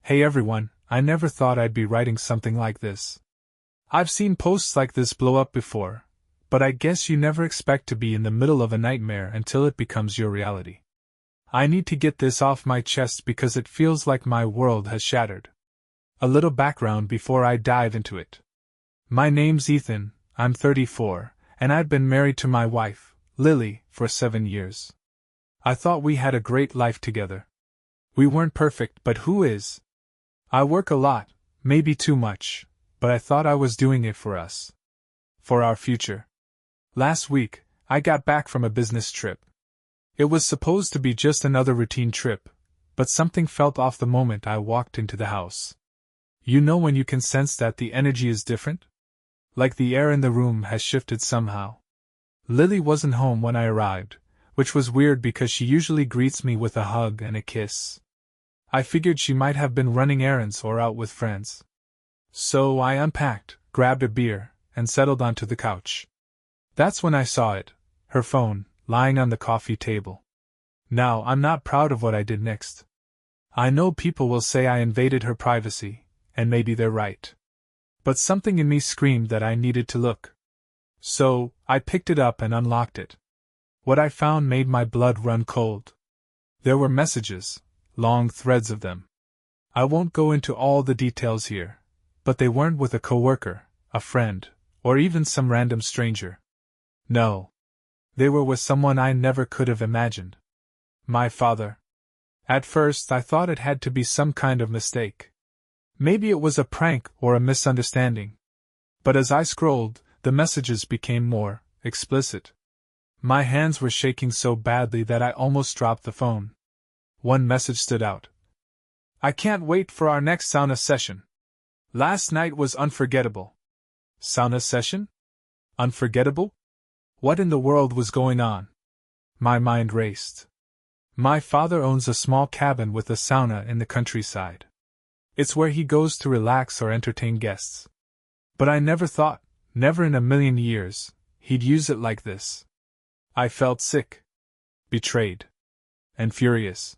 Hey everyone, I never thought I'd be writing something like this. I've seen posts like this blow up before, but I guess you never expect to be in the middle of a nightmare until it becomes your reality. I need to get this off my chest because it feels like my world has shattered. A little background before I dive into it. My name's Ethan, I'm 34, and I've been married to my wife, Lily, for 7 years. I thought we had a great life together. We weren't perfect, but who is? I work a lot, maybe too much, but I thought I was doing it for us. For our future. Last week, I got back from a business trip. It was supposed to be just another routine trip, but something felt off the moment I walked into the house. You know when you can sense that the energy is different? Like the air in the room has shifted somehow. Lily wasn't home when I arrived, which was weird because she usually greets me with a hug and a kiss. I figured she might have been running errands or out with friends. So I unpacked, grabbed a beer, and settled onto the couch. That's when I saw it, her phone, lying on the coffee table. Now, I'm not proud of what I did next. I know people will say I invaded her privacy, and maybe they're right. But something in me screamed that I needed to look. So, I picked it up and unlocked it. What I found made my blood run cold. There were messages, long threads of them. I won't go into all the details here, but they weren't with a coworker, a friend, or even some random stranger. No. They were with someone I never could have imagined. My father. At first I thought it had to be some kind of mistake. Maybe it was a prank or a misunderstanding. But as I scrolled, the messages became more explicit. My hands were shaking so badly that I almost dropped the phone. One message stood out. I can't wait for our next sauna session. Last night was unforgettable. Sauna session? Unforgettable? What in the world was going on? My mind raced. My father owns a small cabin with a sauna in the countryside. It's where he goes to relax or entertain guests. But I never thought, never in a million years, he'd use it like this. I felt sick, betrayed, and furious.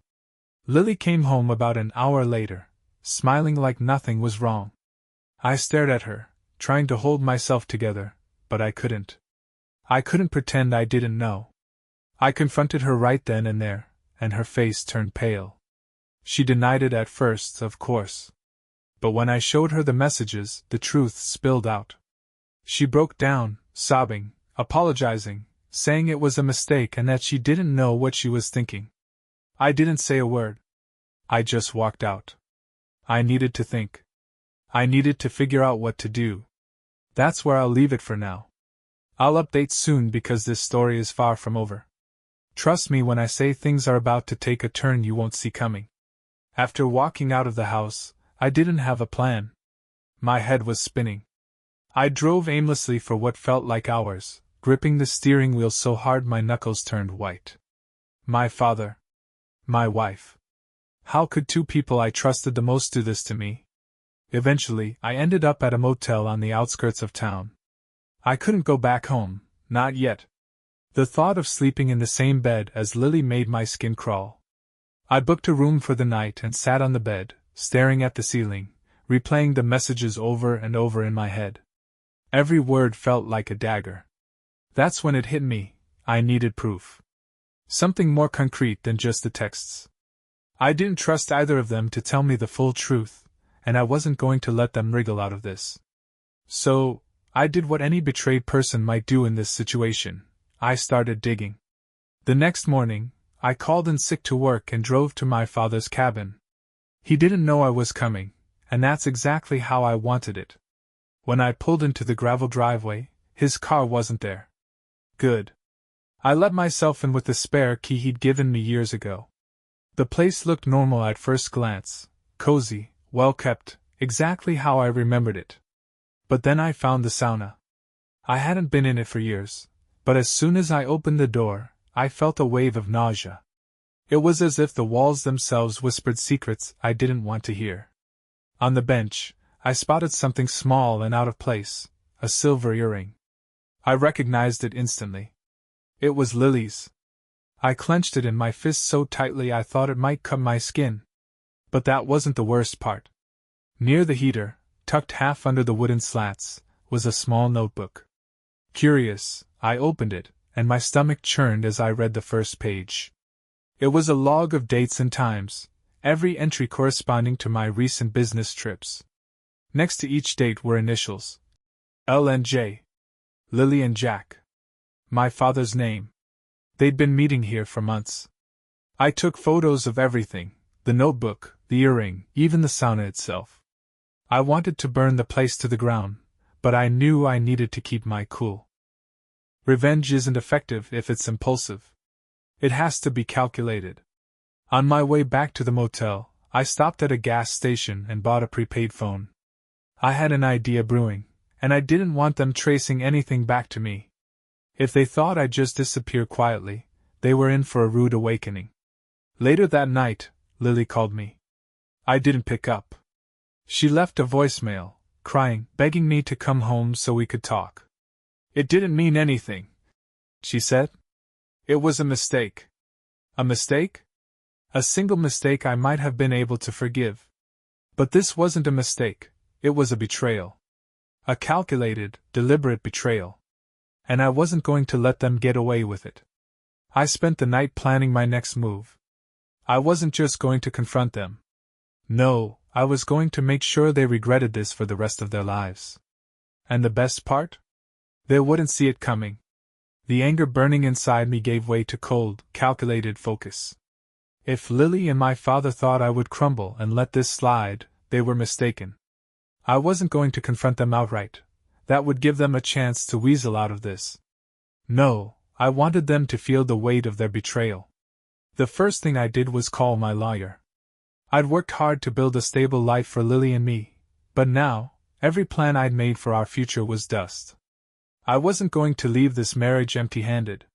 Lily came home about an hour later, smiling like nothing was wrong. I stared at her, trying to hold myself together, but I couldn't. I couldn't pretend I didn't know. I confronted her right then and there, and her face turned pale. She denied it at first, of course. But when I showed her the messages, the truth spilled out. She broke down, sobbing, apologizing, saying it was a mistake and that she didn't know what she was thinking. I didn't say a word. I just walked out. I needed to think. I needed to figure out what to do. That's where I'll leave it for now. I'll update soon because this story is far from over. Trust me when I say things are about to take a turn you won't see coming. After walking out of the house, I didn't have a plan. My head was spinning. I drove aimlessly for what felt like hours, gripping the steering wheel so hard my knuckles turned white. My father. My wife. How could two people I trusted the most do this to me? Eventually, I ended up at a motel on the outskirts of town. I couldn't go back home, not yet. The thought of sleeping in the same bed as Lily made my skin crawl. I booked a room for the night and sat on the bed, staring at the ceiling, replaying the messages over and over in my head. Every word felt like a dagger. That's when it hit me, I needed proof. Something more concrete than just the texts. I didn't trust either of them to tell me the full truth, and I wasn't going to let them wriggle out of this. So, I did what any betrayed person might do in this situation. I started digging. The next morning, I called in sick to work and drove to my father's cabin. He didn't know I was coming, and that's exactly how I wanted it. When I pulled into the gravel driveway, his car wasn't there. Good. I let myself in with the spare key he'd given me years ago. The place looked normal at first glance, cozy, well-kept, exactly how I remembered it. But then I found the sauna. I hadn't been in it for years, but as soon as I opened the door, I felt a wave of nausea. It was as if the walls themselves whispered secrets I didn't want to hear. On the bench, I spotted something small and out of place, a silver earring. I recognized it instantly. It was Lily's. I clenched it in my fist so tightly I thought it might cut my skin. But that wasn't the worst part. Near the heater, tucked half under the wooden slats, was a small notebook. Curious, I opened it, and my stomach churned as I read the first page. It was a log of dates and times, every entry corresponding to my recent business trips. Next to each date were initials: L and J. Lily and Jack. My father's name. They'd been meeting here for months. I took photos of everything: the notebook, the earring, even the sauna itself. I wanted to burn the place to the ground, but I knew I needed to keep my cool. Revenge isn't effective if it's impulsive. It has to be calculated. On my way back to the motel, I stopped at a gas station and bought a prepaid phone. I had an idea brewing, and I didn't want them tracing anything back to me. If they thought I'd just disappear quietly, they were in for a rude awakening. Later that night, Lily called me. I didn't pick up. She left a voicemail, crying, begging me to come home so we could talk. It didn't mean anything, she said. It was a mistake. A mistake? A single mistake I might have been able to forgive. But this wasn't a mistake, it was a betrayal. A calculated, deliberate betrayal. And I wasn't going to let them get away with it. I spent the night planning my next move. I wasn't just going to confront them. No, I was going to make sure they regretted this for the rest of their lives. And the best part? They wouldn't see it coming. The anger burning inside me gave way to cold, calculated focus. If Lily and my father thought I would crumble and let this slide, they were mistaken. I wasn't going to confront them outright. That would give them a chance to weasel out of this. No, I wanted them to feel the weight of their betrayal. The first thing I did was call my lawyer. I'd worked hard to build a stable life for Lily and me, but now, every plan I'd made for our future was dust. I wasn't going to leave this marriage empty-handed.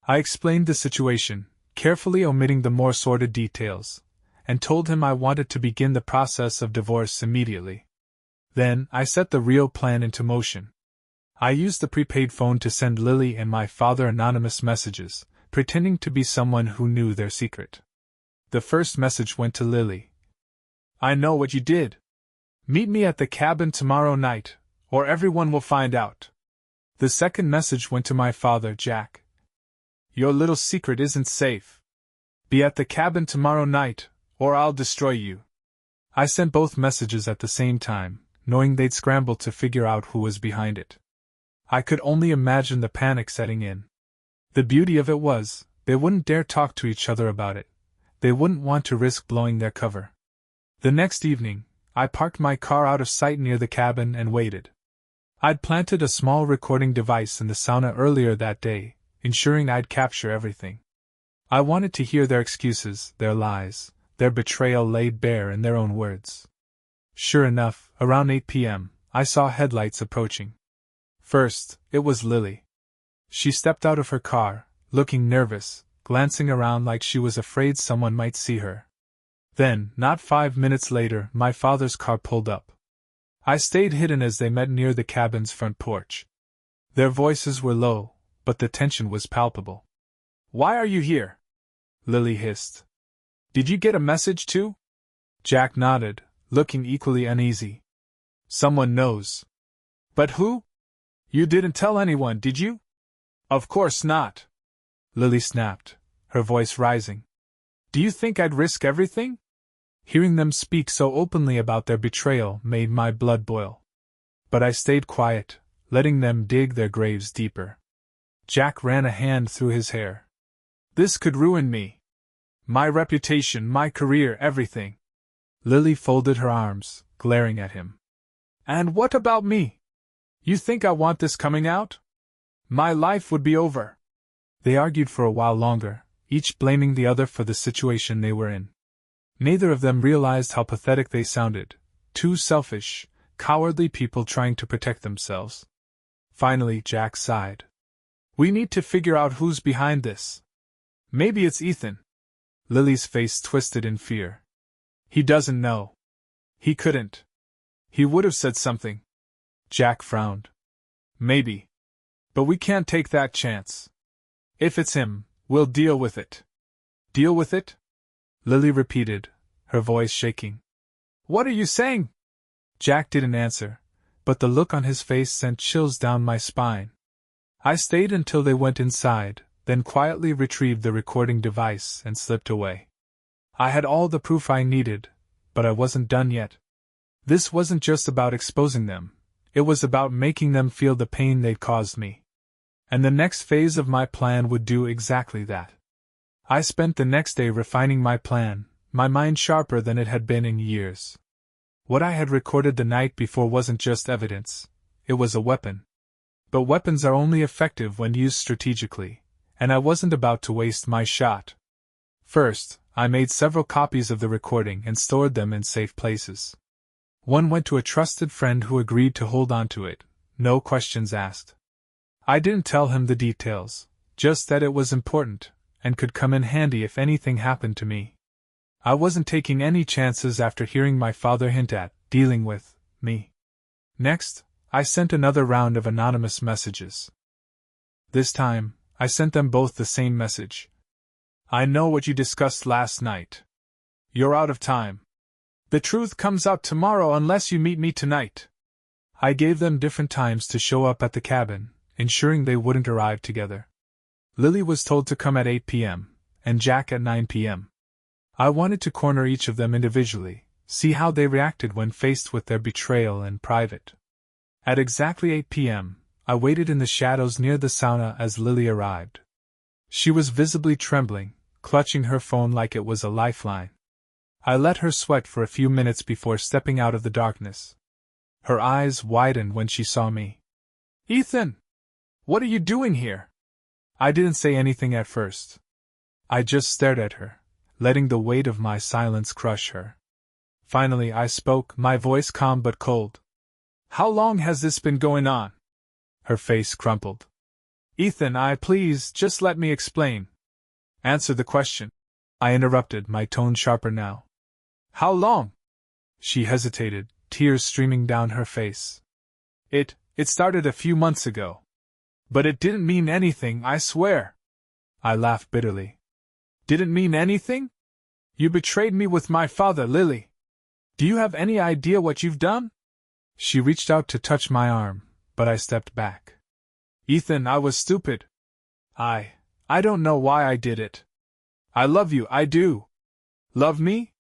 I explained the situation, carefully omitting the more sordid details, and told him I wanted to begin the process of divorce immediately. Then, I set the real plan into motion. I used the prepaid phone to send Lily and my father anonymous messages, pretending to be someone who knew their secret. The first message went to Lily. I know what you did. Meet me at the cabin tomorrow night, or everyone will find out. The second message went to my father, Jack. Your little secret isn't safe. Be at the cabin tomorrow night, or I'll destroy you. I sent both messages at the same time, knowing they'd scramble to figure out who was behind it. I could only imagine the panic setting in. The beauty of it was, they wouldn't dare talk to each other about it. They wouldn't want to risk blowing their cover. The next evening, I parked my car out of sight near the cabin and waited. I'd planted a small recording device in the sauna earlier that day, ensuring I'd capture everything. I wanted to hear their excuses, their lies, their betrayal laid bare in their own words. Sure enough, around 8 p.m., I saw headlights approaching. First, it was Lily. She stepped out of her car, looking nervous, glancing around like she was afraid someone might see her. Then, not 5 minutes later, my father's car pulled up. I stayed hidden as they met near the cabin's front porch. Their voices were low, but the tension was palpable. Why are you here? Lily hissed. Did you get a message too? Jack nodded, looking equally uneasy. Someone knows. But who? You didn't tell anyone, did you? Of course not. Lily snapped, her voice rising. Do you think I'd risk everything? Hearing them speak so openly about their betrayal made my blood boil. But I stayed quiet, letting them dig their graves deeper. Jack ran a hand through his hair. This could ruin me. My reputation, my career, everything. Lily folded her arms, glaring at him. And what about me? You think I want this coming out? My life would be over. They argued for a while longer, each blaming the other for the situation they were in. Neither of them realized how pathetic they sounded, two selfish, cowardly people trying to protect themselves. Finally, Jack sighed. We need to figure out who's behind this. Maybe it's Ethan. Lily's face twisted in fear. He doesn't know. He couldn't. He would have said something. Jack frowned. Maybe. But we can't take that chance. If it's him, we'll deal with it. Deal with it? Lily repeated, her voice shaking. "What are you saying?" Jack didn't answer, but the look on his face sent chills down my spine. I stayed until they went inside, then quietly retrieved the recording device and slipped away. I had all the proof I needed, but I wasn't done yet. This wasn't just about exposing them, it was about making them feel the pain they'd caused me. And the next phase of my plan would do exactly that. I spent the next day refining my plan, my mind sharper than it had been in years. What I had recorded the night before wasn't just evidence, it was a weapon. But weapons are only effective when used strategically, and I wasn't about to waste my shot. First, I made several copies of the recording and stored them in safe places. One went to a trusted friend who agreed to hold on to it, no questions asked. I didn't tell him the details, just that it was important, and could come in handy if anything happened to me. I wasn't taking any chances after hearing my father hint at dealing with me. Next, I sent another round of anonymous messages. This time, I sent them both the same message. "I know what you discussed last night. You're out of time. The truth comes out tomorrow unless you meet me tonight." I gave them different times to show up at the cabin, ensuring they wouldn't arrive together. Lily was told to come at 8 p.m., and Jack at 9 p.m. I wanted to corner each of them individually, see how they reacted when faced with their betrayal in private. At exactly 8 p.m., I waited in the shadows near the sauna as Lily arrived. She was visibly trembling, clutching her phone like it was a lifeline. I let her sweat for a few minutes before stepping out of the darkness. Her eyes widened when she saw me. "Ethan! What are you doing here?" I didn't say anything at first. I just stared at her, letting the weight of my silence crush her. Finally I spoke, my voice calm but cold. "How long has this been going on?" Her face crumpled. "Ethan, please, just let me explain." "Answer the question," I interrupted, my tone sharper now. "How long?" She hesitated, tears streaming down her face. It started a few months ago. But it didn't mean anything, I swear." I laughed bitterly. "Didn't mean anything? You betrayed me with my father, Lily. Do you have any idea what you've done?" She reached out to touch my arm, but I stepped back. "Ethan, I was stupid. I don't know why I did it. I love you, I do." "Love me?"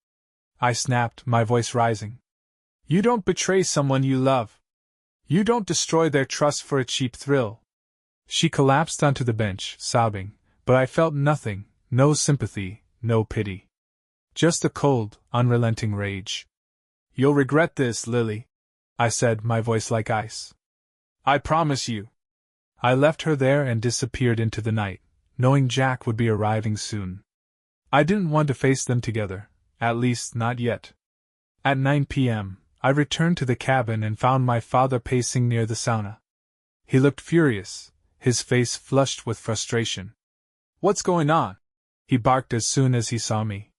I snapped, my voice rising. "You don't betray someone you love. You don't destroy their trust for a cheap thrill." She collapsed onto the bench, sobbing, but I felt nothing, no sympathy, no pity. Just a cold, unrelenting rage. "You'll regret this, Lily," I said, my voice like ice. "I promise you." I left her there and disappeared into the night, knowing Jack would be arriving soon. I didn't want to face them together, at least not yet. At 9 p.m., I returned to the cabin and found my father pacing near the sauna. He looked furious, his face flushed with frustration. "What's going on?" he barked as soon as he saw me.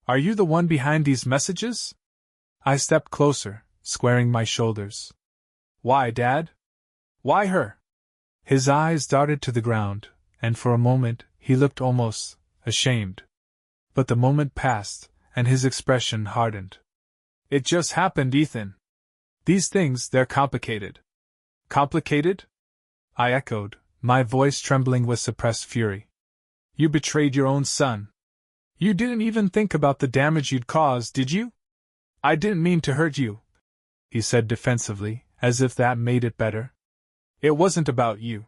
"Are you the one behind these messages?" I stepped closer, squaring my shoulders. "Why, Dad? Why her?" His eyes darted to the ground, and for a moment he looked almost ashamed. But the moment passed, and his expression hardened. "It just happened, Ethan. These things, they're complicated." "Complicated?" I echoed, my voice trembling with suppressed fury. "You betrayed your own son. You didn't even think about the damage you'd cause, did you?" "I didn't mean to hurt you," he said defensively, as if that made it better. "It wasn't about you."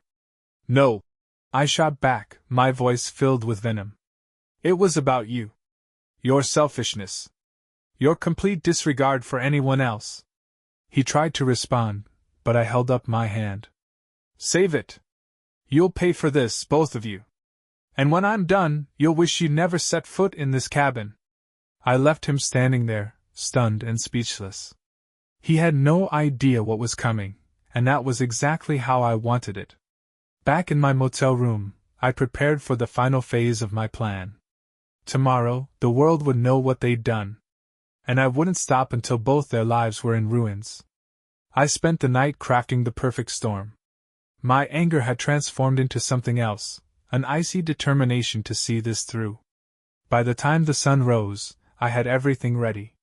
"No," I shot back, my voice filled with venom. "It was about you. Your selfishness. Your complete disregard for anyone else." He tried to respond, but I held up my hand. "Save it. You'll pay for this, both of you. And when I'm done, you'll wish you never set foot in this cabin." I left him standing there, stunned and speechless. He had no idea what was coming, and that was exactly how I wanted it. Back in my motel room, I prepared for the final phase of my plan. Tomorrow, the world would know what they'd done. And I wouldn't stop until both their lives were in ruins. I spent the night crafting the perfect storm. My anger had transformed into something else, an icy determination to see this through. By the time the sun rose, I had everything ready.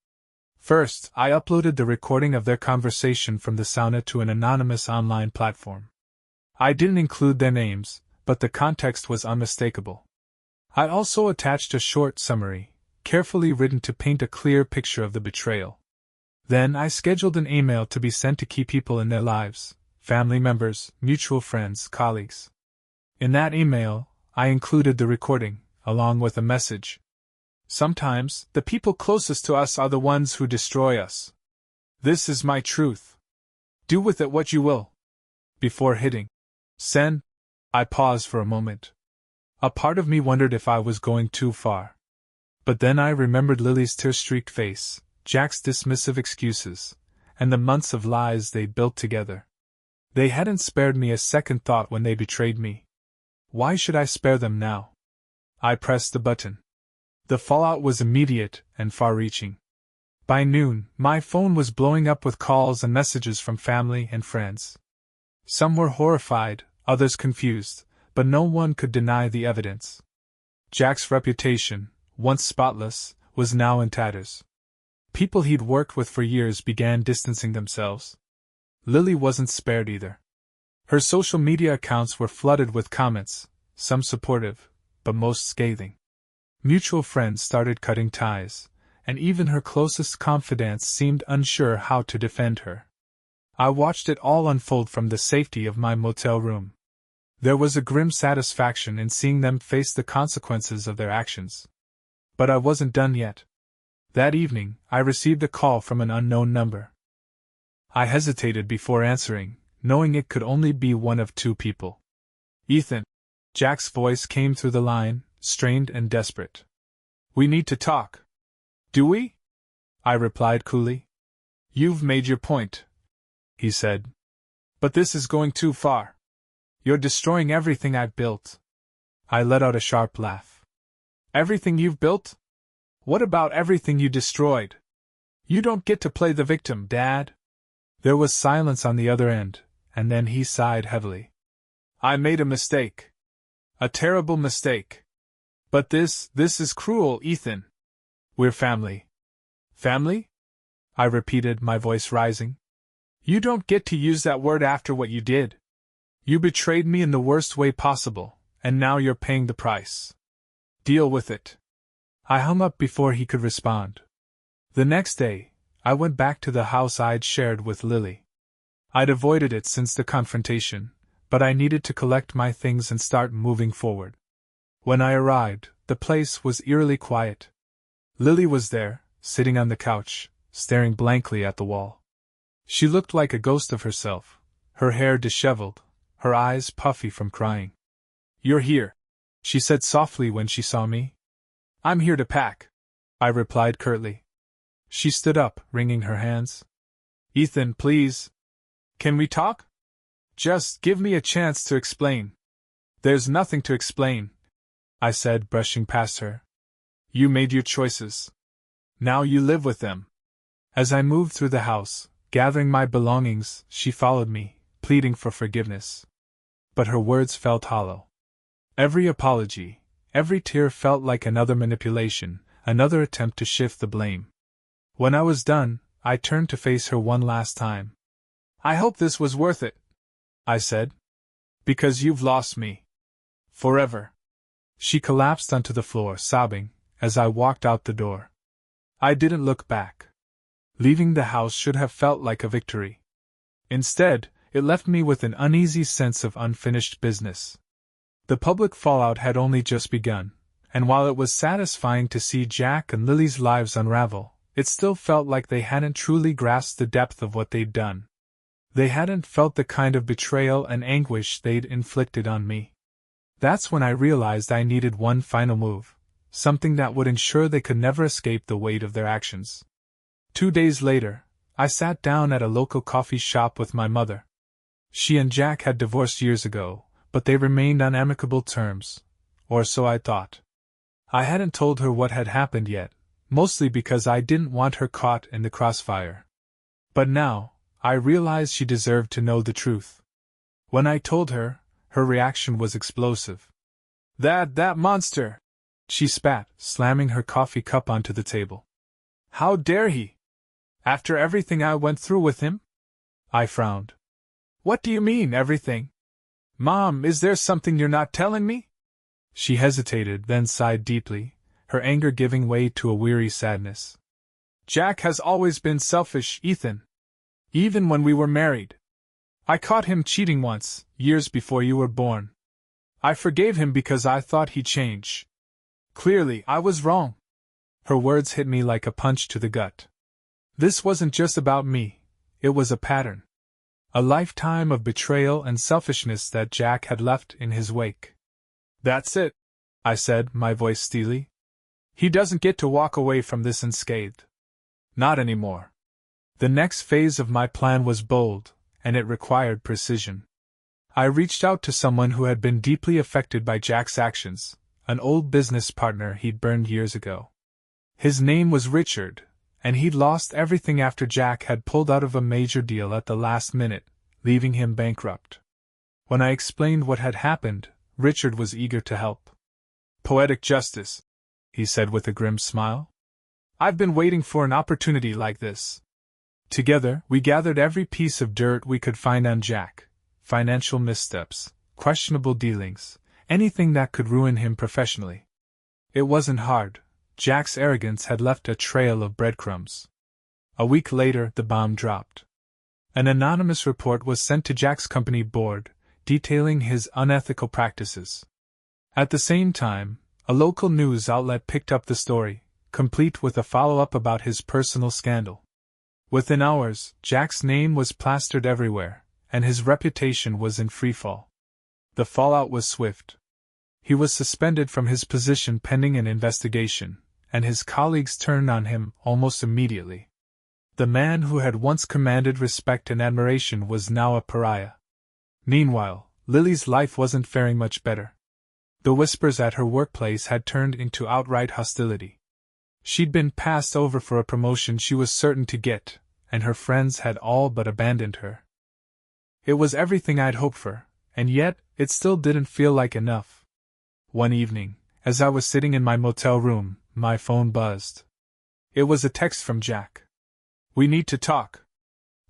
First, I uploaded the recording of their conversation from the sauna to an anonymous online platform. I didn't include their names, but the context was unmistakable. I also attached a short summary, carefully written to paint a clear picture of the betrayal. Then I scheduled an email to be sent to key people in their lives, family members, mutual friends, colleagues. In that email, I included the recording, along with a message. Sometimes, the people closest to us are the ones who destroy us. This is my truth. Do with it what you will. Before hitting send, I paused for a moment. A part of me wondered if I was going too far. But then I remembered Lily's tear-streaked face, Jack's dismissive excuses, and the months of lies they'd built together. They hadn't spared me a second thought when they betrayed me. Why should I spare them now? I pressed the button. The fallout was immediate and far-reaching. By noon, my phone was blowing up with calls and messages from family and friends. Some were horrified, others confused, but no one could deny the evidence. Jack's reputation, once spotless, was now in tatters. People he'd worked with for years began distancing themselves. Lily wasn't spared either. Her social media accounts were flooded with comments, some supportive, but most scathing. Mutual friends started cutting ties, and even her closest confidants seemed unsure how to defend her. I watched it all unfold from the safety of my motel room. There was a grim satisfaction in seeing them face the consequences of their actions. But I wasn't done yet. That evening, I received a call from an unknown number. I hesitated before answering, knowing it could only be one of two people. Ethan. Jack's voice came through the line, strained and desperate. We need to talk. Do we? I replied coolly. You've made your point, he said. But this is going too far. You're destroying everything I've built. I let out a sharp laugh. Everything you've built? What about everything you destroyed? You don't get to play the victim, Dad. There was silence on the other end, and then he sighed heavily. I made a mistake. A terrible mistake. But this is cruel, Ethan. We're family. Family? I repeated, my voice rising. You don't get to use that word after what you did. You betrayed me in the worst way possible, and now you're paying the price. Deal with it. I hung up before he could respond. The next day, I went back to the house I'd shared with Lily. I'd avoided it since the confrontation, but I needed to collect my things and start moving forward. When I arrived, the place was eerily quiet. Lily was there, sitting on the couch, staring blankly at the wall. She looked like a ghost of herself, her hair disheveled, her eyes puffy from crying. You're here, she said softly when she saw me. I'm here to pack, I replied curtly. She stood up, wringing her hands. Ethan, please. Can we talk? Just give me a chance to explain. There's nothing to explain, I said, brushing past her. You made your choices. Now you live with them. As I moved through the house, gathering my belongings, she followed me, pleading for forgiveness. But her words felt hollow. Every apology, every tear felt like another manipulation, another attempt to shift the blame. When I was done, I turned to face her one last time. I hope this was worth it, I said. Because you've lost me. Forever. She collapsed onto the floor, sobbing, as I walked out the door. I didn't look back. Leaving the house should have felt like a victory. Instead, it left me with an uneasy sense of unfinished business. The public fallout had only just begun, and while it was satisfying to see Jack and Lily's lives unravel, it still felt like they hadn't truly grasped the depth of what they'd done. They hadn't felt the kind of betrayal and anguish they'd inflicted on me. That's when I realized I needed one final move, something that would ensure they could never escape the weight of their actions. 2 days later, I sat down at a local coffee shop with my mother. She and Jack had divorced years ago, but they remained on amicable terms, or so I thought. I hadn't told her what had happened yet, mostly because I didn't want her caught in the crossfire. But now, I realized she deserved to know the truth. When I told her, her reaction was explosive. That monster! She spat, slamming her coffee cup onto the table. How dare he? After everything I went through with him? I frowned. What do you mean, everything? Mom, is there something you're not telling me? She hesitated, then sighed deeply, her anger giving way to a weary sadness. Jack has always been selfish, Ethan. Even when we were married. I caught him cheating once, years before you were born. I forgave him because I thought he'd change. Clearly, I was wrong. Her words hit me like a punch to the gut. This wasn't just about me, it was a pattern. A lifetime of betrayal and selfishness that Jack had left in his wake. That's it, I said, my voice steely. He doesn't get to walk away from this unscathed. Not anymore. The next phase of my plan was bold, and it required precision. I reached out to someone who had been deeply affected by Jack's actions, an old business partner he'd burned years ago. His name was Richard, and he'd lost everything after Jack had pulled out of a major deal at the last minute, leaving him bankrupt. When I explained what had happened, Richard was eager to help. Poetic justice, he said with a grim smile. I've been waiting for an opportunity like this. Together, we gathered every piece of dirt we could find on Jack, financial missteps, questionable dealings, anything that could ruin him professionally. It wasn't hard. Jack's arrogance had left a trail of breadcrumbs. A week later, the bomb dropped. An anonymous report was sent to Jack's company board, detailing his unethical practices. At the same time, a local news outlet picked up the story, complete with a follow-up about his personal scandal. Within hours, Jack's name was plastered everywhere, and his reputation was in freefall. The fallout was swift. He was suspended from his position pending an investigation, and his colleagues turned on him almost immediately. The man who had once commanded respect and admiration was now a pariah. Meanwhile, Lily's life wasn't faring much better. The whispers at her workplace had turned into outright hostility. She'd been passed over for a promotion she was certain to get, and her friends had all but abandoned her. It was everything I'd hoped for, and yet, it still didn't feel like enough. One evening, as I was sitting in my motel room, my phone buzzed. It was a text from Jack. We need to talk.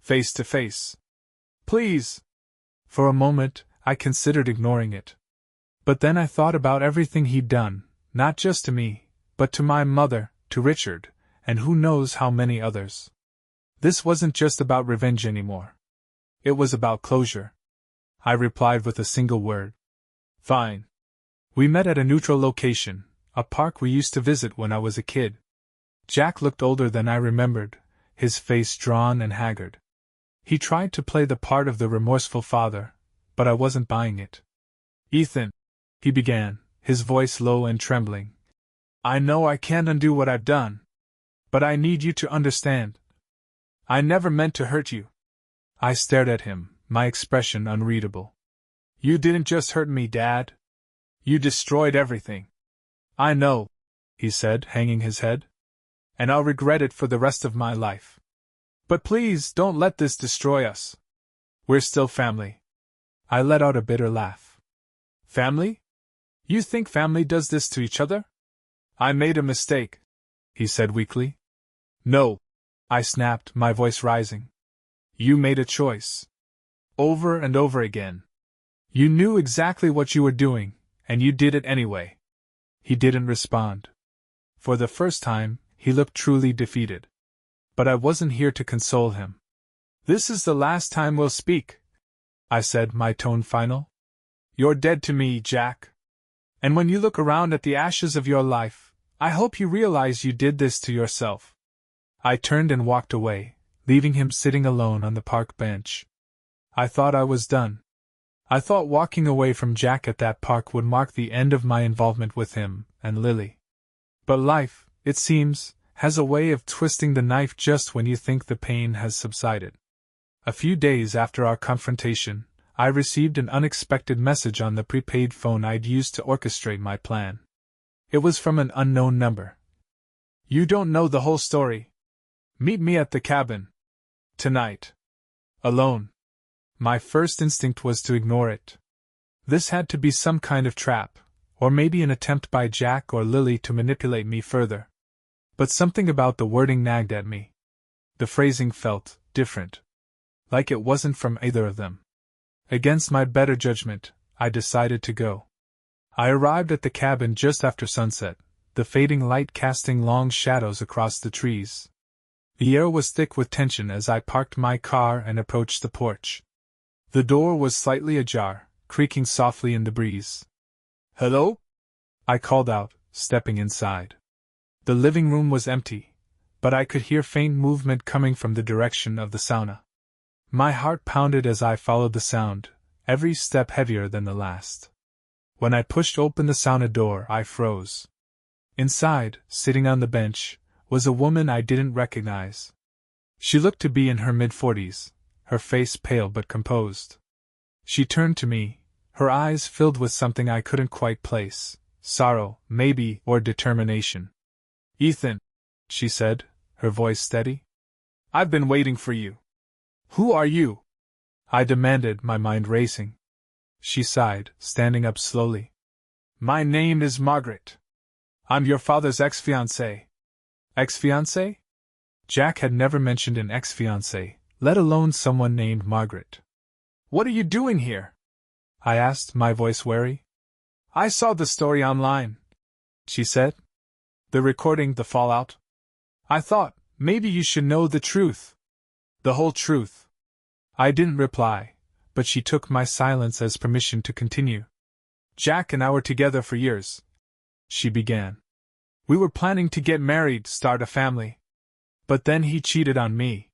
Face to face. Please. For a moment, I considered ignoring it. But then I thought about everything he'd done, not just to me, but to my mother, to Richard, and who knows how many others. This wasn't just about revenge anymore. It was about closure. I replied with a single word. Fine. We met at a neutral location, a park we used to visit when I was a kid. Jack looked older than I remembered, his face drawn and haggard. He tried to play the part of the remorseful father, but I wasn't buying it. Ethan, he began, his voice low and trembling. I know I can't undo what I've done. But I need you to understand. I never meant to hurt you. I stared at him, my expression unreadable. You didn't just hurt me, Dad. You destroyed everything. I know, he said, hanging his head. And I'll regret it for the rest of my life. But please don't let this destroy us. We're still family. I let out a bitter laugh. Family? You think family does this to each other? I made a mistake, he said weakly. No, I snapped, my voice rising. You made a choice. Over and over again. You knew exactly what you were doing, and you did it anyway. He didn't respond. For the first time, he looked truly defeated. But I wasn't here to console him. This is the last time we'll speak, I said, my tone final. You're dead to me, Jack. And when you look around at the ashes of your life, I hope you realize you did this to yourself. I turned and walked away, leaving him sitting alone on the park bench. I thought I was done. I thought walking away from Jack at that park would mark the end of my involvement with him and Lily. But life, it seems, has a way of twisting the knife just when you think the pain has subsided. A few days after our confrontation, I received an unexpected message on the prepaid phone I'd used to orchestrate my plan. It was from an unknown number. You don't know the whole story. Meet me at the cabin. Tonight. Alone. My first instinct was to ignore it. This had to be some kind of trap, Or maybe an attempt by Jack or Lily to manipulate me further. But something about the wording nagged at me. The phrasing felt different. Like it wasn't from either of them. Against my better judgment, I decided to go. I arrived at the cabin just after sunset, the fading light casting long shadows across the trees. The air was thick with tension as I parked my car and approached the porch. The door was slightly ajar, creaking softly in the breeze. "Hello?" I called out, stepping inside. The living room was empty, but I could hear faint movement coming from the direction of the sauna. My heart pounded as I followed the sound, every step heavier than the last. When I pushed open the sauna door, I froze. Inside, sitting on the bench, was a woman I didn't recognize. She looked to be in her mid-40s, her face pale but composed. She turned to me, her eyes filled with something I couldn't quite place, sorrow, maybe, or determination. "Ethan," she said, her voice steady. "I've been waiting for you." "Who are you?" I demanded, my mind racing. She sighed, standing up slowly. "My name is Margaret. I'm your father's ex-fiancée." Ex-fiancée? Jack had never mentioned an ex-fiancée, let alone someone named Margaret. "What are you doing here?" I asked, my voice wary. "I saw the story online," she said. "The recording, the fallout. I thought, maybe you should know the truth. The whole truth." I didn't reply, but she took my silence as permission to continue. "Jack and I were together for years," she began. "We were planning to get married, start a family. But then he cheated on me.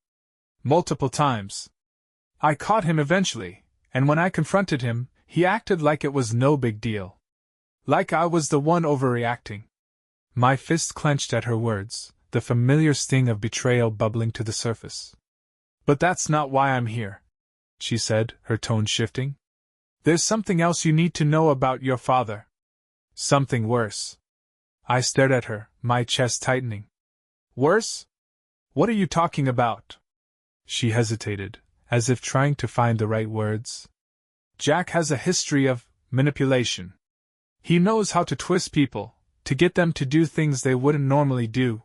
Multiple times. I caught him eventually, and when I confronted him, he acted like it was no big deal. Like I was the one overreacting." My fist clenched at her words, the familiar sting of betrayal bubbling to the surface. "But that's not why I'm here," she said, her tone shifting. "There's something else you need to know about your father. Something worse." I stared at her, my chest tightening. "Worse? What are you talking about?" She hesitated, as if trying to find the right words. "Jack has a history of manipulation. He knows how to twist people, to get them to do things they wouldn't normally do.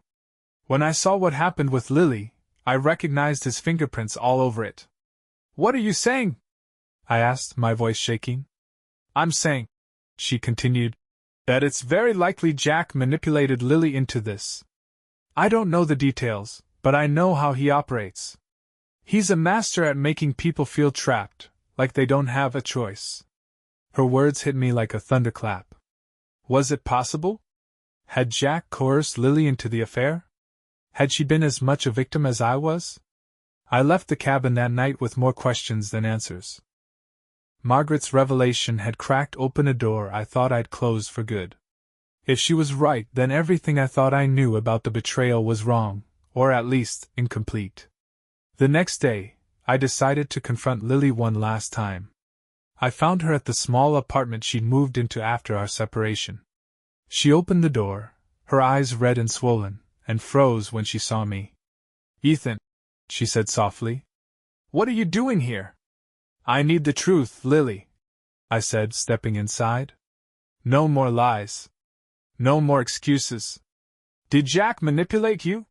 When I saw what happened with Lily, I recognized his fingerprints all over it." "What are you saying?" I asked, my voice shaking. "I'm saying," she continued, "that it's very likely Jack manipulated Lily into this. I don't know the details, but I know how he operates. He's a master at making people feel trapped, like they don't have a choice." Her words hit me like a thunderclap. Was it possible? Had Jack coerced Lily into the affair? Had she been as much a victim as I was? I left the cabin that night with more questions than answers. Margaret's revelation had cracked open a door I thought I'd closed for good. If she was right, then everything I thought I knew about the betrayal was wrong, or at least incomplete. The next day, I decided to confront Lily one last time. I found her at the small apartment she'd moved into after our separation. She opened the door, her eyes red and swollen, and froze when she saw me. "Ethan," she said softly, "what are you doing here?" "I need the truth, Lily," I said, stepping inside. "No more lies. No more excuses. Did Jack manipulate you?"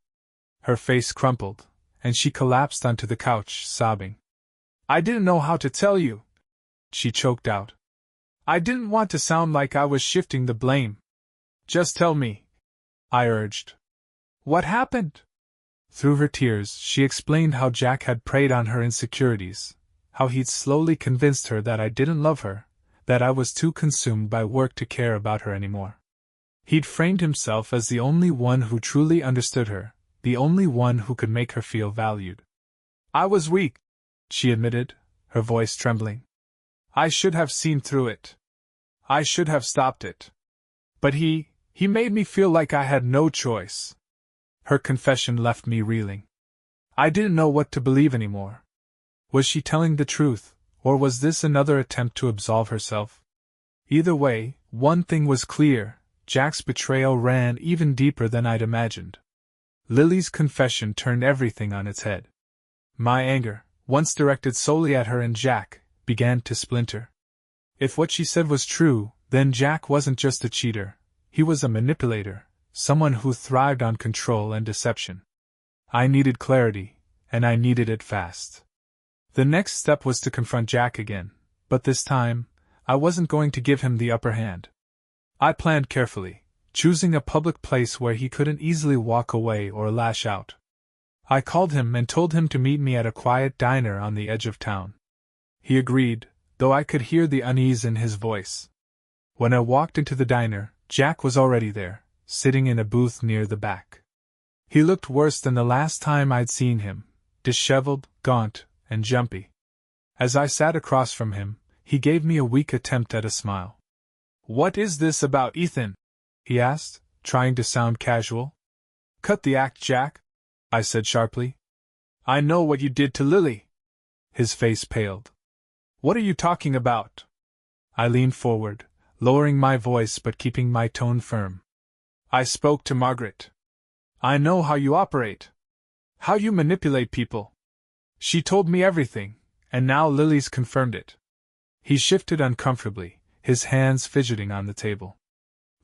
Her face crumpled, and she collapsed onto the couch, sobbing. "I didn't know how to tell you," she choked out. "I didn't want to sound like I was shifting the blame. Just tell me," I urged. "What happened?" Through her tears, she explained how Jack had preyed on her insecurities, how he'd slowly convinced her that I didn't love her, that I was too consumed by work to care about her anymore. He'd framed himself as the only one who truly understood her, the only one who could make her feel valued. "I was weak," she admitted, her voice trembling. "I should have seen through it. I should have stopped it. But he made me feel like I had no choice." Her confession left me reeling. I didn't know what to believe anymore. Was she telling the truth, or was this another attempt to absolve herself? Either way, one thing was clear: Jack's betrayal ran even deeper than I'd imagined. Lily's confession turned everything on its head. My anger, once directed solely at her and Jack, began to splinter. If what she said was true, Then Jack wasn't just a cheater, he was a manipulator, someone who thrived on control and deception. I needed clarity, and I needed it fast. The next step was to confront Jack again, but this time, I wasn't going to give him the upper hand. I planned carefully, choosing a public place where he couldn't easily walk away or lash out. I called him and told him to meet me at a quiet diner on the edge of town. He agreed, though I could hear the unease in his voice. When I walked into the diner, Jack was already there, sitting in a booth near the back. He looked worse than the last time I'd seen him, disheveled, gaunt, and jumpy. As I sat across from him, he gave me a weak attempt at a smile. "What is this about, Ethan?" he asked, trying to sound casual. "Cut the act, Jack," I said sharply. "I know what you did to Lily." His face paled. "What are you talking about?" I leaned forward, lowering my voice but keeping my tone firm. "I spoke to Margaret. I know how you operate. How you manipulate people. She told me everything, and now Lily's confirmed it." He shifted uncomfortably, his hands fidgeting on the table.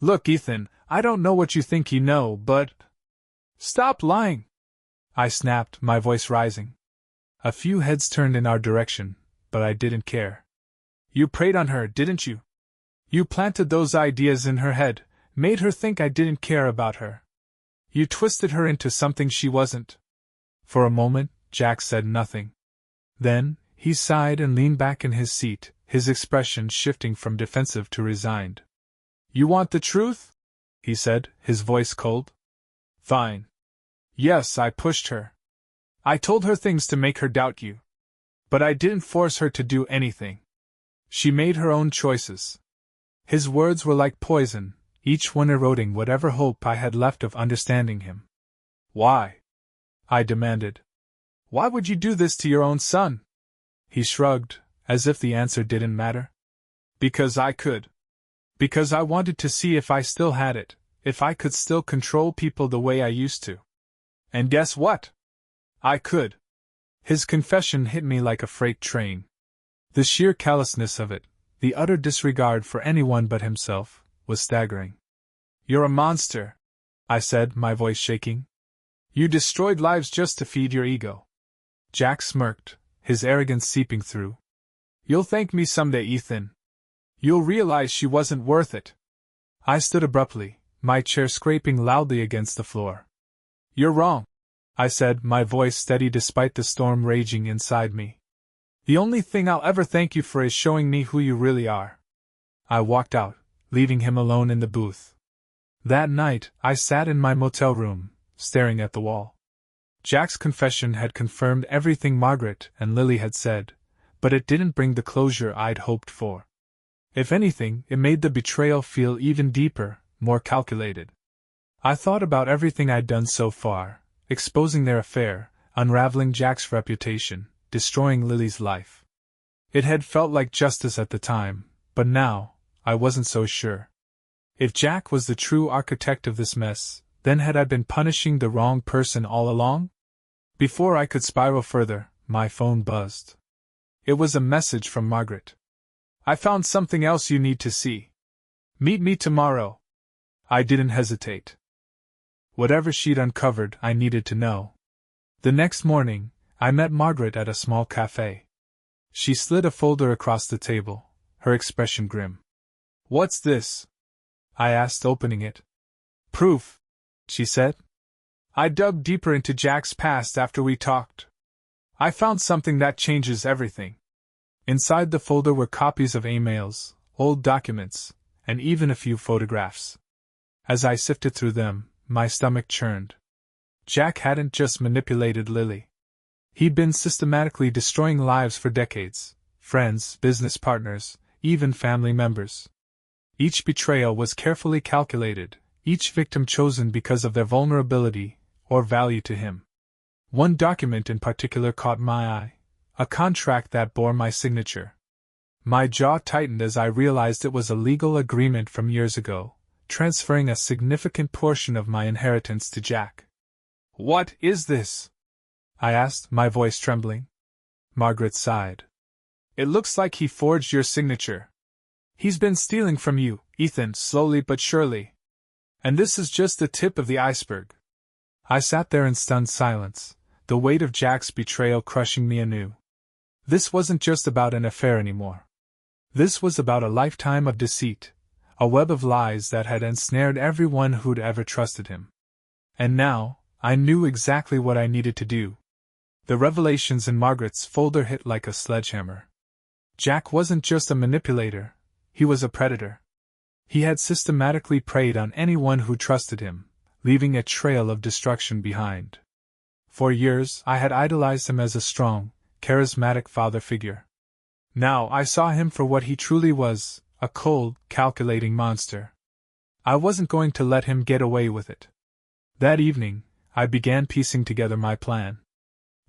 "Look, Ethan, I don't know what you think you know, but—" "Stop lying!" I snapped, my voice rising. A few heads turned in our direction, but I didn't care. "You preyed on her, didn't you? You planted those ideas in her head, made her think I didn't care about her. You twisted her into something she wasn't." For a moment, Jack said nothing. Then, he sighed and leaned back in his seat, his expression shifting from defensive to resigned. "You want the truth?" he said, his voice cold. "Fine. Yes, I pushed her. I told her things to make her doubt you. But I didn't force her to do anything. She made her own choices." His words were like poison, each one eroding whatever hope I had left of understanding him. "Why?" I demanded. "Why would you do this to your own son?" He shrugged, as if the answer didn't matter. "Because I could. Because I wanted to see if I still had it, if I could still control people the way I used to. And guess what? I could." His confession hit me like a freight train. The sheer callousness of it, the utter disregard for anyone but himself, was staggering. "You're a monster," I said, my voice shaking. "You destroyed lives just to feed your ego." Jack smirked, his arrogance seeping through. "You'll thank me someday, Ethan. You'll realize she wasn't worth it." I stood abruptly, my chair scraping loudly against the floor. "You're wrong," I said, my voice steady despite the storm raging inside me. "The only thing I'll ever thank you for is showing me who you really are." I walked out, leaving him alone in the booth. That night, I sat in my motel room, staring at the wall. Jack's confession had confirmed everything Margaret and Lily had said, but it didn't bring the closure I'd hoped for. If anything, it made the betrayal feel even deeper, more calculated. I thought about everything I'd done so far, exposing their affair, unraveling Jack's reputation, destroying Lily's life. It had felt like justice at the time, but now, I wasn't so sure. If Jack was the true architect of this mess, then had I been punishing the wrong person all along? Before I could spiral further, my phone buzzed. It was a message from Margaret. "I found something else you need to see. Meet me tomorrow." I didn't hesitate. Whatever she'd uncovered, I needed to know. The next morning, I met Margaret at a small cafe. She slid a folder across the table, her expression grim. "What's this?" I asked, opening it. "Proof," she said. "I dug deeper into Jack's past after we talked. I found something that changes everything." Inside the folder were copies of emails, old documents, and even a few photographs. As I sifted through them, my stomach churned. Jack hadn't just manipulated Lily. He'd been systematically destroying lives for decades, friends, business partners, even family members. Each betrayal was carefully calculated, each victim chosen because of their vulnerability or value to him. One document in particular caught my eye, a contract that bore my signature. My jaw tightened as I realized it was a legal agreement from years ago, transferring a significant portion of my inheritance to Jack. "What is this?" I asked, my voice trembling. Margaret sighed. "It looks like he forged your signature. He's been stealing from you, Ethan, slowly but surely. And this is just the tip of the iceberg. I sat there in stunned silence, the weight of Jack's betrayal crushing me anew. This wasn't just about an affair anymore. This was about a lifetime of deceit, a web of lies that had ensnared everyone who'd ever trusted him. And now, I knew exactly what I needed to do. The revelations in Margaret's folder hit like a sledgehammer. Jack wasn't just a manipulator, he was a predator. He had systematically preyed on anyone who trusted him, leaving a trail of destruction behind. For years, I had idolized him as a strong, charismatic father figure. Now I saw him for what he truly was, a cold, calculating monster. I wasn't going to let him get away with it. That evening, I began piecing together my plan.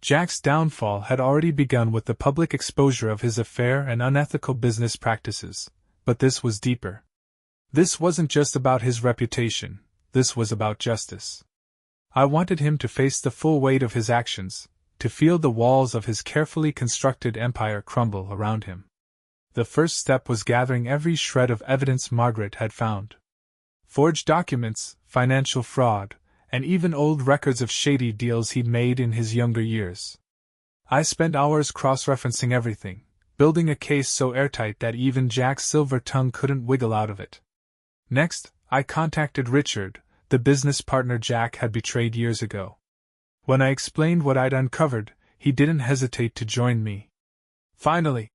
Jack's downfall had already begun with the public exposure of his affair and unethical business practices, but this was deeper. This wasn't just about his reputation, this was about justice. I wanted him to face the full weight of his actions, to feel the walls of his carefully constructed empire crumble around him. The first step was gathering every shred of evidence Margaret had found. Forged documents, financial fraud, and even old records of shady deals he'd made in his younger years. I spent hours cross-referencing everything, building a case so airtight that even Jack's silver tongue couldn't wiggle out of it. Next, I contacted Richard, the business partner Jack had betrayed years ago. When I explained what I'd uncovered, he didn't hesitate to join me. Finally,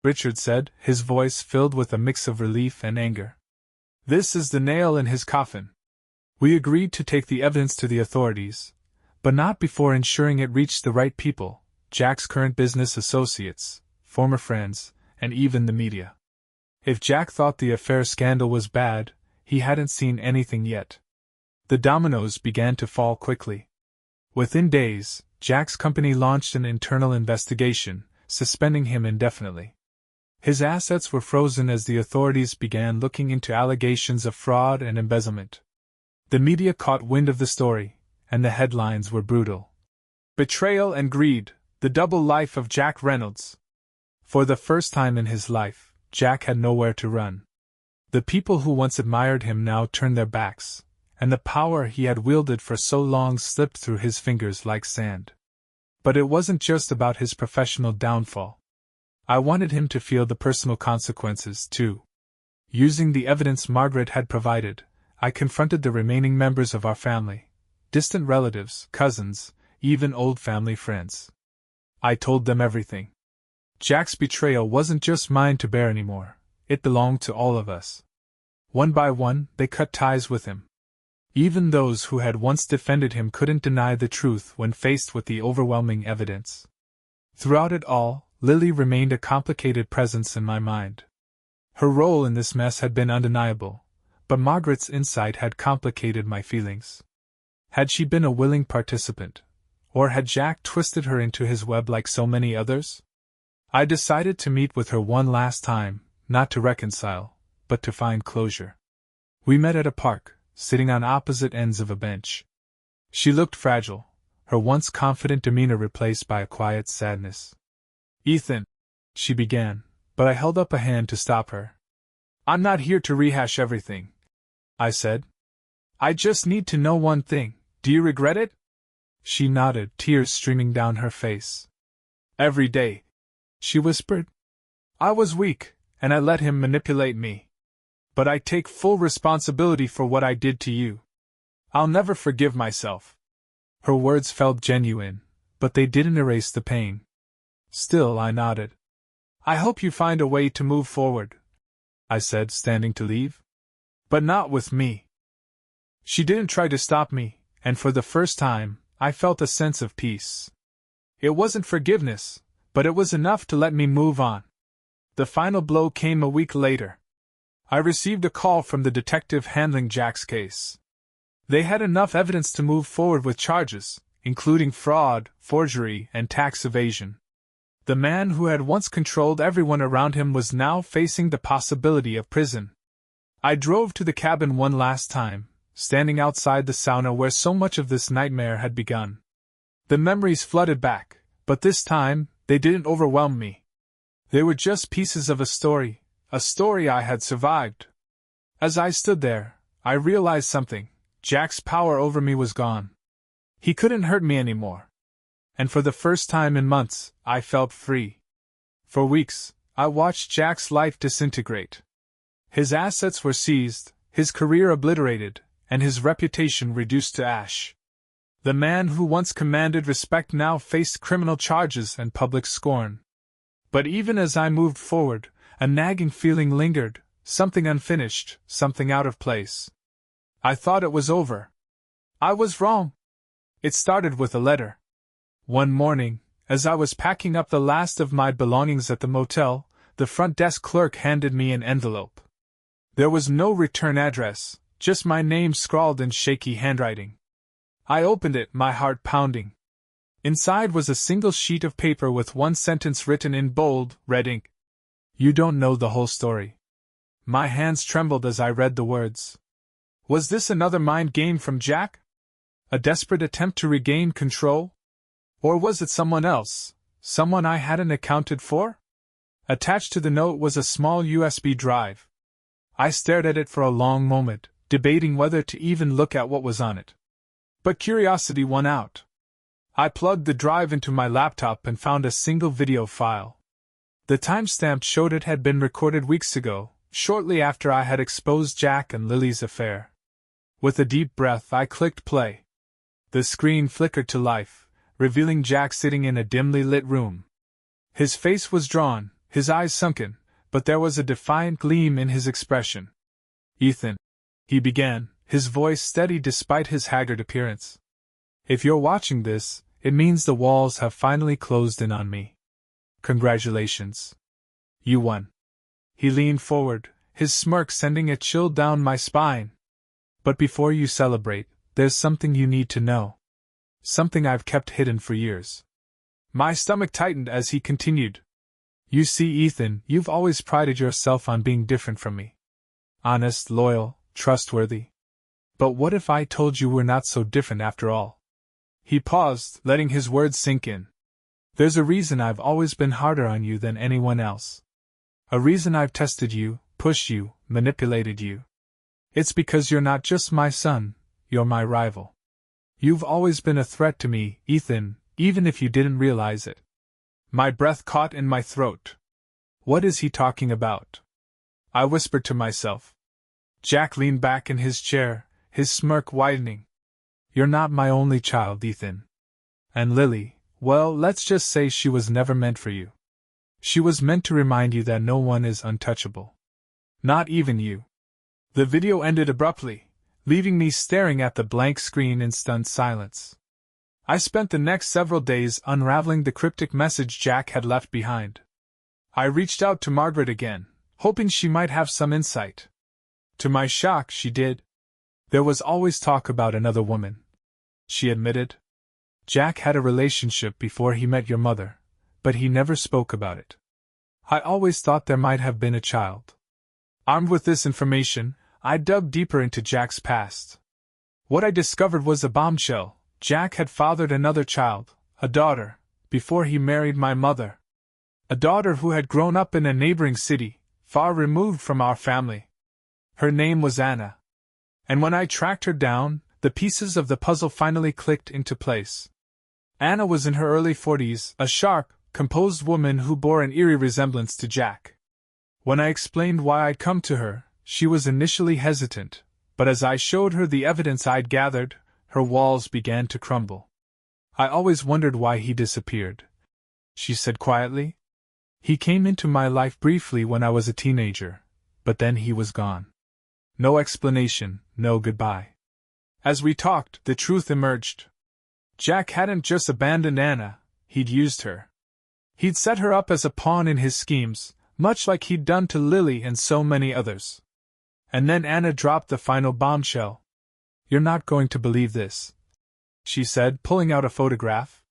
Richard said, his voice filled with a mix of relief and anger. This is the nail in his coffin. We agreed to take the evidence to the authorities, but not before ensuring it reached the right people, Jack's current business associates, former friends, and even the media. If Jack thought the affair scandal was bad, he hadn't seen anything yet. The dominoes began to fall quickly. Within days, Jack's company launched an internal investigation, suspending him indefinitely. His assets were frozen as the authorities began looking into allegations of fraud and embezzlement. The media caught wind of the story, and the headlines were brutal. Betrayal and greed, the double life of Jack Reynolds. For the first time in his life, Jack had nowhere to run. The people who once admired him now turned their backs, and the power he had wielded for so long slipped through his fingers like sand. But it wasn't just about his professional downfall. I wanted him to feel the personal consequences, too. Using the evidence Margaret had provided, I confronted the remaining members of our family, distant relatives, cousins, even old family friends. I told them everything. Jack's betrayal wasn't just mine to bear anymore, it belonged to all of us. One by one, they cut ties with him. Even those who had once defended him couldn't deny the truth when faced with the overwhelming evidence. Throughout it all, Lily remained a complicated presence in my mind. Her role in this mess had been undeniable, but Margaret's insight had complicated my feelings. Had she been a willing participant, or had Jack twisted her into his web like so many others? I decided to meet with her one last time, not to reconcile, but to find closure. We met at a park, sitting on opposite ends of a bench. She looked fragile, her once confident demeanor replaced by a quiet sadness. "Ethan," she began, but I held up a hand to stop her. "I'm not here to rehash everything," I said. "I just need to know one thing. Do you regret it?" She nodded, tears streaming down her face. "Every day," she whispered. "I was weak, and I let him manipulate me. But I take full responsibility for what I did to you. I'll never forgive myself." Her words felt genuine, but they didn't erase the pain. Still, I nodded. "I hope you find a way to move forward," I said, standing to leave. "But not with me." She didn't try to stop me, and for the first time, I felt a sense of peace. It wasn't forgiveness, but it was enough to let me move on. The final blow came a week later. I received a call from the detective handling Jack's case. They had enough evidence to move forward with charges, including fraud, forgery, and tax evasion. The man who had once controlled everyone around him was now facing the possibility of prison. I drove to the cabin one last time, standing outside the sauna where so much of this nightmare had begun. The memories flooded back, but this time, they didn't overwhelm me. They were just pieces of a story, a story I had survived. As I stood there, I realized something. Jack's power over me was gone. He couldn't hurt me anymore. And for the first time in months, I felt free. For weeks, I watched Jack's life disintegrate. His assets were seized, his career obliterated, and his reputation reduced to ash. The man who once commanded respect now faced criminal charges and public scorn. But even as I moved forward, a nagging feeling lingered, something unfinished, something out of place. I thought it was over. I was wrong. It started with a letter. One morning, as I was packing up the last of my belongings at the motel, the front desk clerk handed me an envelope. There was no return address, just my name scrawled in shaky handwriting. I opened it, my heart pounding. Inside was a single sheet of paper with one sentence written in bold, red ink. "You don't know the whole story." My hands trembled as I read the words. Was this another mind game from Jack? A desperate attempt to regain control? Or was it someone else, someone I hadn't accounted for? Attached to the note was a small USB drive. I stared at it for a long moment, debating whether to even look at what was on it. But curiosity won out. I plugged the drive into my laptop and found a single video file. The timestamp showed it had been recorded weeks ago, shortly after I had exposed Jack and Lily's affair. With a deep breath, I clicked play. The screen flickered to life, revealing Jack sitting in a dimly lit room. His face was drawn, his eyes sunken, but there was a defiant gleam in his expression. "Ethan," he began, his voice steady despite his haggard appearance. "If you're watching this, it means the walls have finally closed in on me. Congratulations. You won." He leaned forward, his smirk sending a chill down my spine. "But before you celebrate, there's something you need to know. Something I've kept hidden for years." My stomach tightened as he continued. "You see, Ethan, you've always prided yourself on being different from me. Honest, loyal, trustworthy. But what if I told you we're not so different after all?" He paused, letting his words sink in. "There's a reason I've always been harder on you than anyone else. A reason I've tested you, pushed you, manipulated you. It's because you're not just my son, you're my rival. You've always been a threat to me, Ethan, even if you didn't realize it." My breath caught in my throat. What is he talking about? I whispered to myself. Jack leaned back in his chair, his smirk widening. "You're not my only child, Ethan. And Lily, well, let's just say she was never meant for you. She was meant to remind you that no one is untouchable. Not even you." The video ended abruptly, leaving me staring at the blank screen in stunned silence. I spent the next several days unraveling the cryptic message Jack had left behind. I reached out to Margaret again, hoping she might have some insight. To my shock, she did. "There was always talk about another woman," she admitted. "Jack had a relationship before he met your mother, but he never spoke about it. I always thought there might have been a child." Armed with this information, I dug deeper into Jack's past. What I discovered was a bombshell. Jack had fathered another child, a daughter, before he married my mother. A daughter who had grown up in a neighboring city, far removed from our family. Her name was Anna. And when I tracked her down, the pieces of the puzzle finally clicked into place. Anna was in her early 40s, a sharp, composed woman who bore an eerie resemblance to Jack. When I explained why I'd come to her, she was initially hesitant, but as I showed her the evidence I'd gathered, her walls began to crumble. "I always wondered why he disappeared," she said quietly. "He came into my life briefly when I was a teenager, but then he was gone. No explanation, no goodbye." As we talked, the truth emerged. Jack hadn't just abandoned Anna, he'd used her. He'd set her up as a pawn in his schemes, much like he'd done to Lily and so many others. And then Anna dropped the final bombshell. "You're not going to believe this," she said, pulling out a photograph.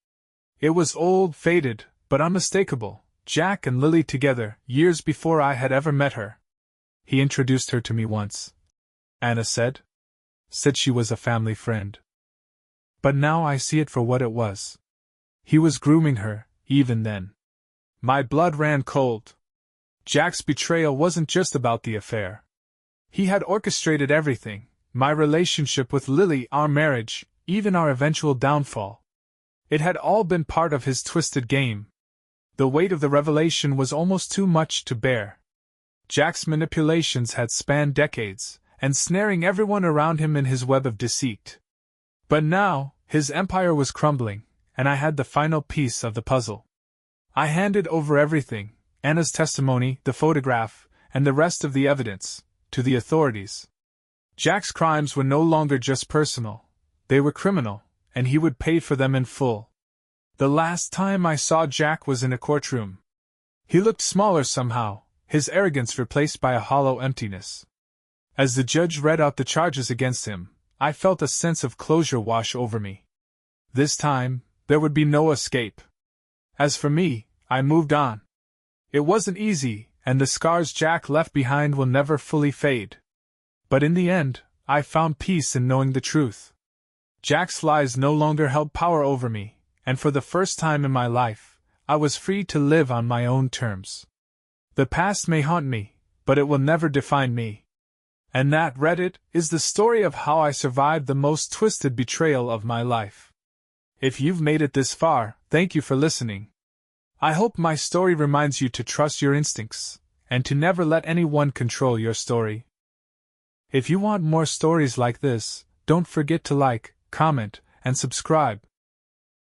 It was old, faded, but unmistakable. Jack and Lily together, years before I had ever met her. "He introduced her to me once," Anna said. "Said she was a family friend. But now I see it for what it was. He was grooming her, even then." My blood ran cold. Jack's betrayal wasn't just about the affair. He had orchestrated everything: my relationship with Lily, our marriage, even our eventual downfall. It had all been part of his twisted game. The weight of the revelation was almost too much to bear. Jack's manipulations had spanned decades, ensnaring everyone around him in his web of deceit. But now, his empire was crumbling, and I had the final piece of the puzzle. I handed over everything, Anna's testimony, the photograph, and the rest of the evidence, to the authorities. Jack's crimes were no longer just personal, they were criminal, and he would pay for them in full. The last time I saw Jack was in a courtroom. He looked smaller somehow, his arrogance replaced by a hollow emptiness. As the judge read out the charges against him, I felt a sense of closure wash over me. This time, there would be no escape. As for me, I moved on. It wasn't easy, and the scars Jack left behind will never fully fade. But in the end, I found peace in knowing the truth. Jack's lies no longer held power over me, and for the first time in my life, I was free to live on my own terms. The past may haunt me, but it will never define me. And that, Reddit, is the story of how I survived the most twisted betrayal of my life. If you've made it this far, thank you for listening. I hope my story reminds you to trust your instincts, and to never let anyone control your story. If you want more stories like this, don't forget to like, comment, and subscribe.